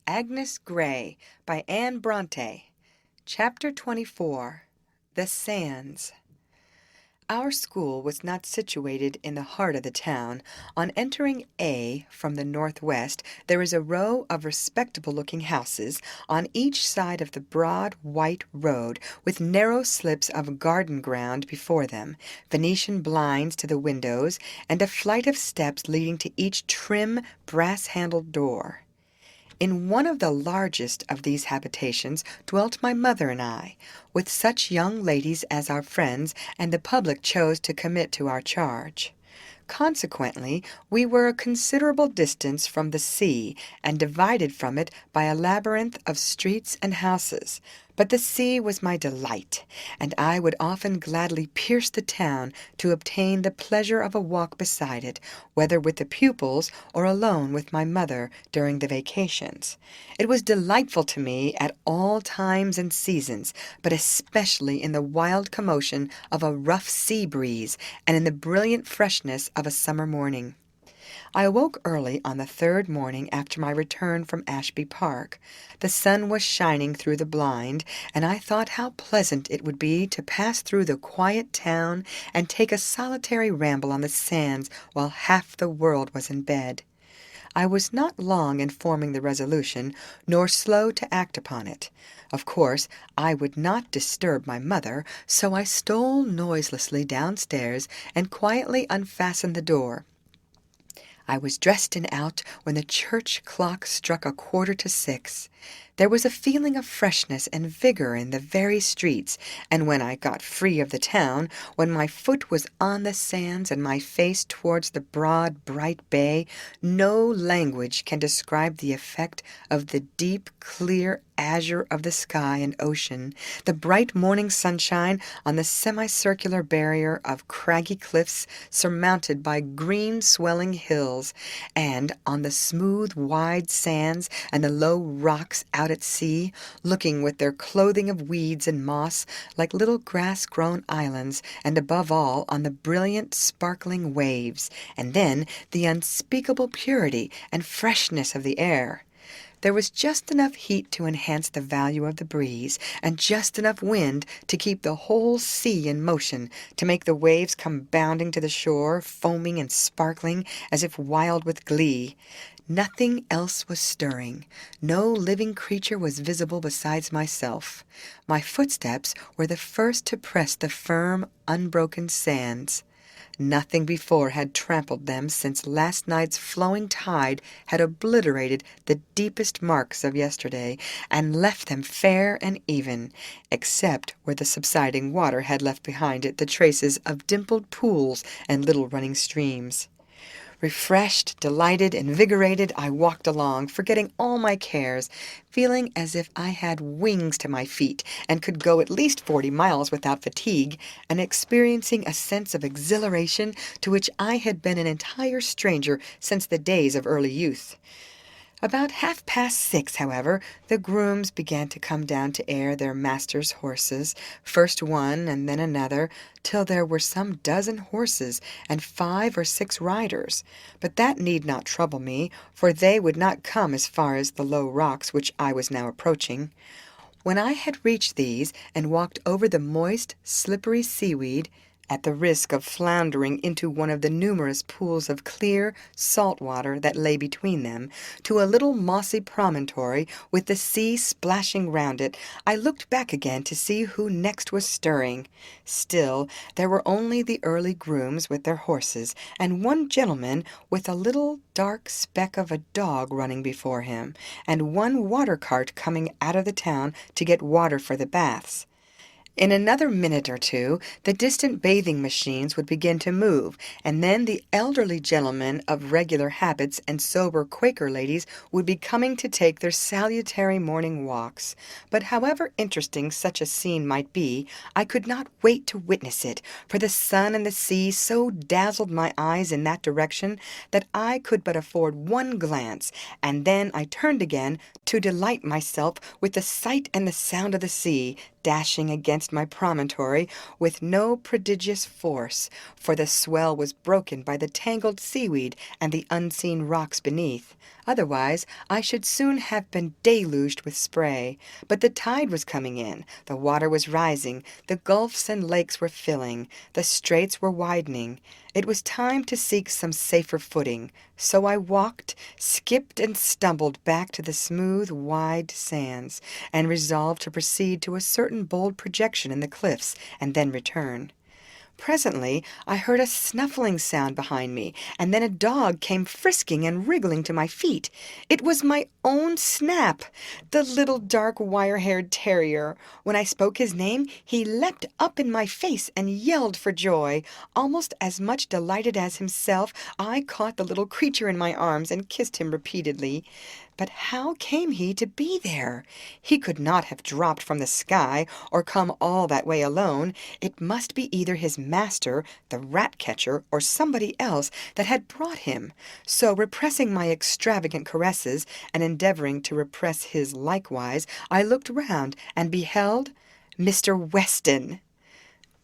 Agnes Gray by Anne Brontë. Chapter 24. The Sands. Our school was not situated in the heart of the town. On entering A from the northwest, there is a row of respectable-looking houses on each side of the broad white road, with narrow slips of garden ground before them, Venetian blinds to the windows, and a flight of steps leading to each trim, brass-handled door. In one of the largest of these habitations dwelt my mother and I, with such young ladies as our friends and the public chose to commit to our charge. Consequently, we were a considerable distance from the sea, and divided from it by a labyrinth of streets and houses. But the sea was my delight, and I would often gladly pierce the town to obtain the pleasure of a walk beside it, whether with the pupils or alone with my mother during the vacations. It was delightful to me at all times and seasons, but especially in the wild commotion of a rough sea breeze and in the brilliant freshness of a summer morning. I awoke early on the third morning after my return from Ashby Park. The sun was shining through the blind, and I thought how pleasant it would be to pass through the quiet town and take a solitary ramble on the sands while half the world was in bed. I was not long in forming the resolution, nor slow to act upon it. Of course, I would not disturb my mother, so I stole noiselessly downstairs and quietly unfastened the door. I was dressed and out when the church clock struck 6:15. There was a feeling of freshness and vigor in the very streets, and when I got free of the town, when my foot was on the sands and my face towards the broad, bright bay, no language can describe the effect of the deep, clear azure of the sky and ocean, the bright morning sunshine on the semicircular barrier of craggy cliffs surmounted by green swelling hills, and on the smooth, wide sands and the low rocks out at sea, looking with their clothing of weeds and moss like little grass-grown islands, and above all on the brilliant, sparkling waves, and then the unspeakable purity and freshness of the air. There was just enough heat to enhance the value of the breeze, and just enough wind to keep the whole sea in motion, to make the waves come bounding to the shore, foaming and sparkling, as if wild with glee. Nothing else was stirring. No living creature was visible besides myself. My footsteps were the first to press the firm, unbroken sands. Nothing before had trampled them since last night's flowing tide had obliterated the deepest marks of yesterday, and left them fair and even, except where the subsiding water had left behind it the traces of dimpled pools and little running streams. Refreshed, delighted, invigorated, I walked along, forgetting all my cares, feeling as if I had wings to my feet and could go at least 40 miles without fatigue, and experiencing a sense of exhilaration to which I had been an entire stranger since the days of early youth. About 6:30, however, the grooms began to come down to air their masters' horses, first one and then another, till there were some dozen horses and 5 or 6 riders. But that need not trouble me, for they would not come as far as the low rocks which I was now approaching. When I had reached these and walked over the moist, slippery seaweed, at the risk of floundering into one of the numerous pools of clear, salt water that lay between them, to a little mossy promontory with the sea splashing round it, I looked back again to see who next was stirring. Still, there were only the early grooms with their horses, and one gentleman with a little dark speck of a dog running before him, and one water-cart coming out of the town to get water for the baths. In another minute or two, the distant bathing machines would begin to move, and then the elderly gentlemen of regular habits and sober Quaker ladies would be coming to take their salutary morning walks. But however interesting such a scene might be, I could not wait to witness it, for the sun and the sea so dazzled my eyes in that direction that I could but afford one glance, and then I turned again to delight myself with the sight and the sound of the sea, dashing against my promontory with no prodigious force, for the swell was broken by the tangled seaweed and the unseen rocks beneath. Otherwise, I should soon have been deluged with spray. But the tide was coming in, the water was rising, the gulfs and lakes were filling, the straits were widening. It was time to seek some safer footing, so I walked, skipped, and stumbled back to the smooth, wide sands, and resolved to proceed to a certain bold projection in the cliffs, and then return. Presently I heard a snuffling sound behind me, and then a dog came frisking and wriggling to my feet. It was my own Snap, the little dark wire-haired terrier. When I spoke his name, he leapt up in my face and yelled for joy. Almost as much delighted as himself, I caught the little creature in my arms and kissed him repeatedly. But how came he to be there? He could not have dropped from the sky or come all that way alone. It must be either his master, the rat-catcher, or somebody else that had brought him. So, repressing my extravagant caresses and endeavoring to repress his likewise, I looked round and beheld Mr. Weston.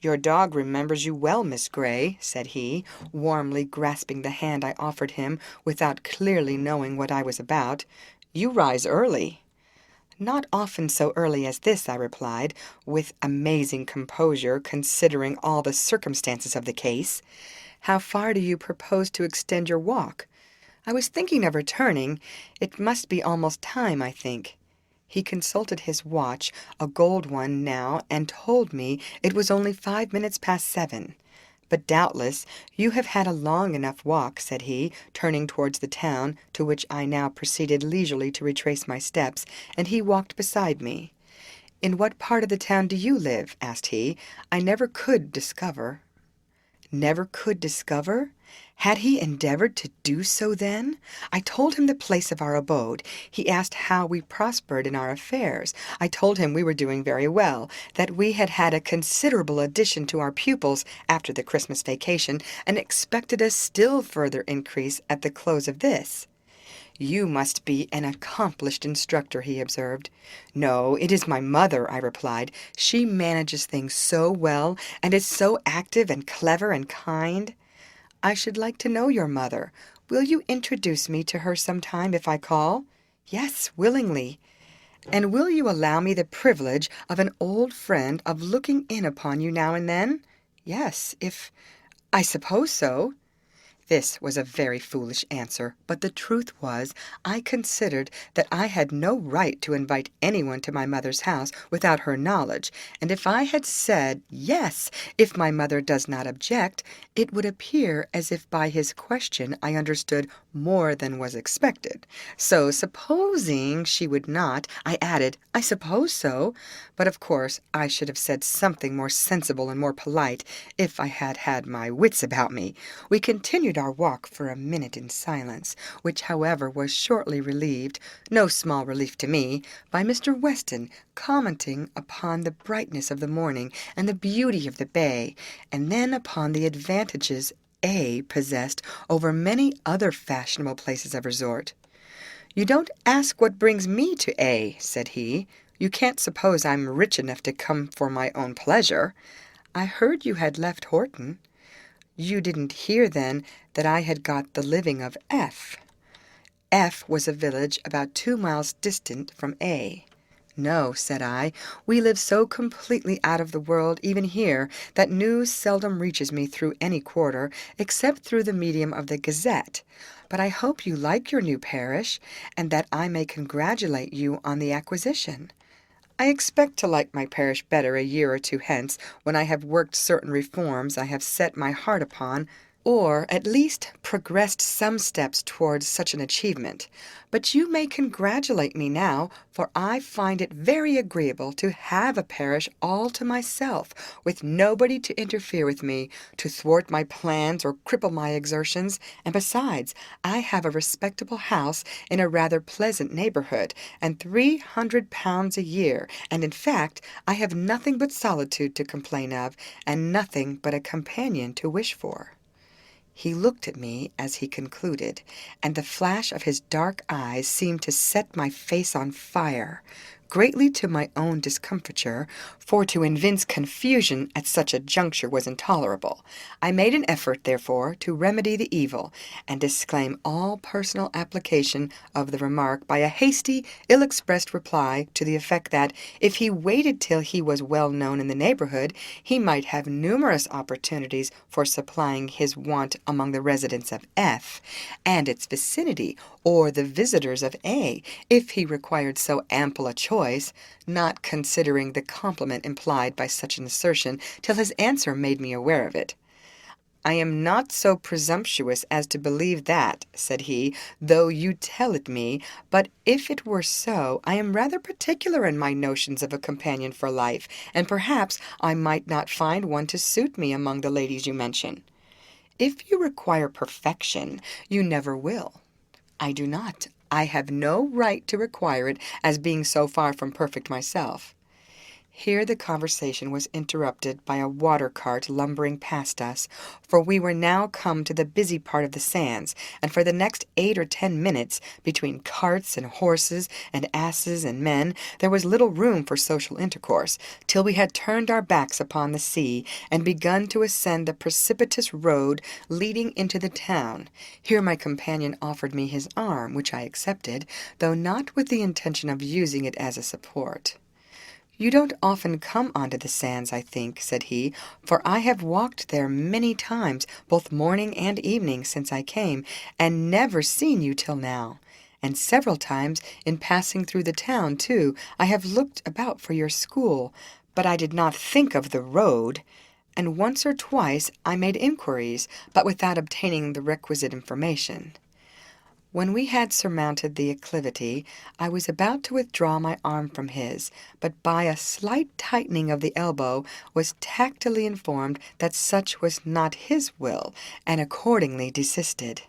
"Your dog remembers you well, Miss Gray," said he, warmly grasping the hand I offered him, without clearly knowing what I was about. "You rise early." "Not often so early as this," I replied, with amazing composure, considering all the circumstances of the case. "How far do you propose to extend your walk?" "I was thinking of returning. It must be almost time, I think." He consulted his watch, a gold one now, and told me it was only 5 minutes past 7. "But doubtless you have had a long enough walk," said he, turning towards the town, to which I now proceeded leisurely to retrace my steps, and he walked beside me. "In what part of the town do you live?" asked he. "I never could discover." Never could discover? Had he endeavored to do so then? I told him the place of our abode. He asked how we prospered in our affairs. I told him we were doing very well, that we had had a considerable addition to our pupils after the Christmas vacation, and expected a still further increase at the close of this. "You must be an accomplished instructor," he observed. "No, it is my mother," I replied. "She manages things so well, and is so active and clever and kind." "I should like to know your mother. Will you introduce me to her some time if I call?" "Yes, willingly." "And will you allow me the privilege of an old friend of looking in upon you now and then?" "Yes, I suppose so." This was a very foolish answer, but the truth was, I considered that I had no right to invite anyone to my mother's house without her knowledge, and if I had said, "Yes, if my mother does not object," it would appear as if by his question I understood more than was expected. So, supposing she would not, I added, "I suppose so," but of course I should have said something more sensible and more polite if I had had my wits about me. We continued our walk for a minute in silence, which, however, was shortly relieved, no small relief to me, by Mr. Weston commenting upon the brightness of the morning and the beauty of the bay, and then upon the advantages A possessed over many other fashionable places of resort. "You don't ask what brings me to A," said he. "You can't suppose I'm rich enough to come for my own pleasure. I heard you had left Horton." "You didn't hear, then, that I had got the living of F." F was a village about 2 miles distant from A. "No," said I, "we live so completely out of the world even here that news seldom reaches me through any quarter, except through the medium of the Gazette. But I hope you like your new parish, and that I may congratulate you on the acquisition." "I expect to like my parish better a year or two hence, when I have worked certain reforms I have set my heart upon, or at least progressed some steps towards such an achievement. But you may congratulate me now, for I find it very agreeable to have a parish all to myself, with nobody to interfere with me, to thwart my plans or cripple my exertions, and besides, I have a respectable house in a rather pleasant neighborhood, and £300 a year, and in fact I have nothing but solitude to complain of, and nothing but a companion to wish for." He looked at me as he concluded, and the flash of his dark eyes seemed to set my face on fire. greatly to my own discomfiture, for to evince confusion at such a juncture was intolerable. I made an effort, therefore, to remedy the evil, and disclaim all personal application of the remark by a hasty, ill-expressed reply to the effect that, if he waited till he was well known in the neighborhood, he might have numerous opportunities for supplying his want among the residents of F, and its vicinity, or the visitors of A, if he required so ample a choice, not considering the compliment implied by such an assertion till his answer made me aware of it. "I am not so presumptuous as to believe that," said he, "though you tell it me, but if it were so, I am rather particular in my notions of a companion for life, and perhaps I might not find one to suit me among the ladies you mention." "If you require perfection, you never will." "I do not. I have no right to require it, as being so far from perfect myself." Here the conversation was interrupted by a water-cart lumbering past us, for we were now come to the busy part of the sands, and for the next 8 or 10 minutes, between carts and horses and asses and men, there was little room for social intercourse, till we had turned our backs upon the sea, and begun to ascend the precipitous road leading into the town. Here my companion offered me his arm, which I accepted, though not with the intention of using it as a support. "You don't often come onto the sands, I think," said he, "for I have walked there many times, both morning and evening, since I came, and never seen you till now. And several times, in passing through the town, too, I have looked about for your school, but I did not think of the road. And once or twice I made inquiries, but without obtaining the requisite information." When we had surmounted the acclivity, I was about to withdraw my arm from his, but by a slight tightening of the elbow was tactily informed that such was not his will, and accordingly desisted.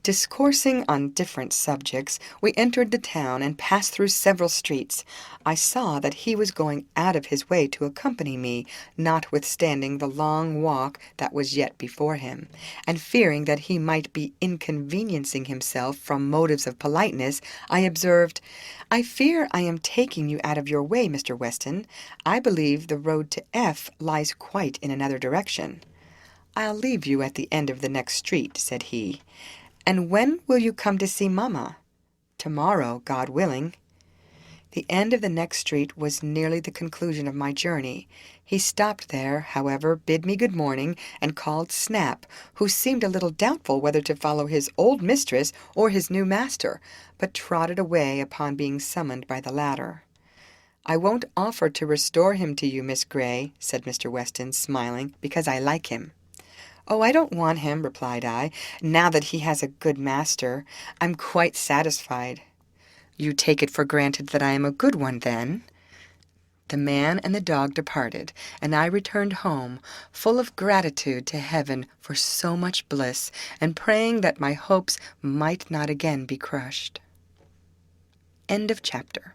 Discoursing on different subjects, we entered the town and passed through several streets. I saw that he was going out of his way to accompany me, notwithstanding the long walk that was yet before him, and fearing that he might be inconveniencing himself from motives of politeness, I observed, "I fear I am taking you out of your way, Mr. Weston. I believe the road to F lies quite in another direction." "I'll leave you at the end of the next street," said he. "And when will you come to see mamma?" "Tomorrow, God willing." The end of the next street was nearly the conclusion of my journey. He stopped there, however, bid me good morning, and called Snap, who seemed a little doubtful whether to follow his old mistress or his new master, but trotted away upon being summoned by the latter. "I won't offer to restore him to you, Miss Grey," said Mr. Weston, smiling, "because I like him." "Oh, I don't want him," replied I, "now that he has a good master. I'm quite satisfied." "You take it for granted that I am a good one, then?" The man and the dog departed, and I returned home, full of gratitude to heaven for so much bliss, and praying that my hopes might not again be crushed. End of chapter.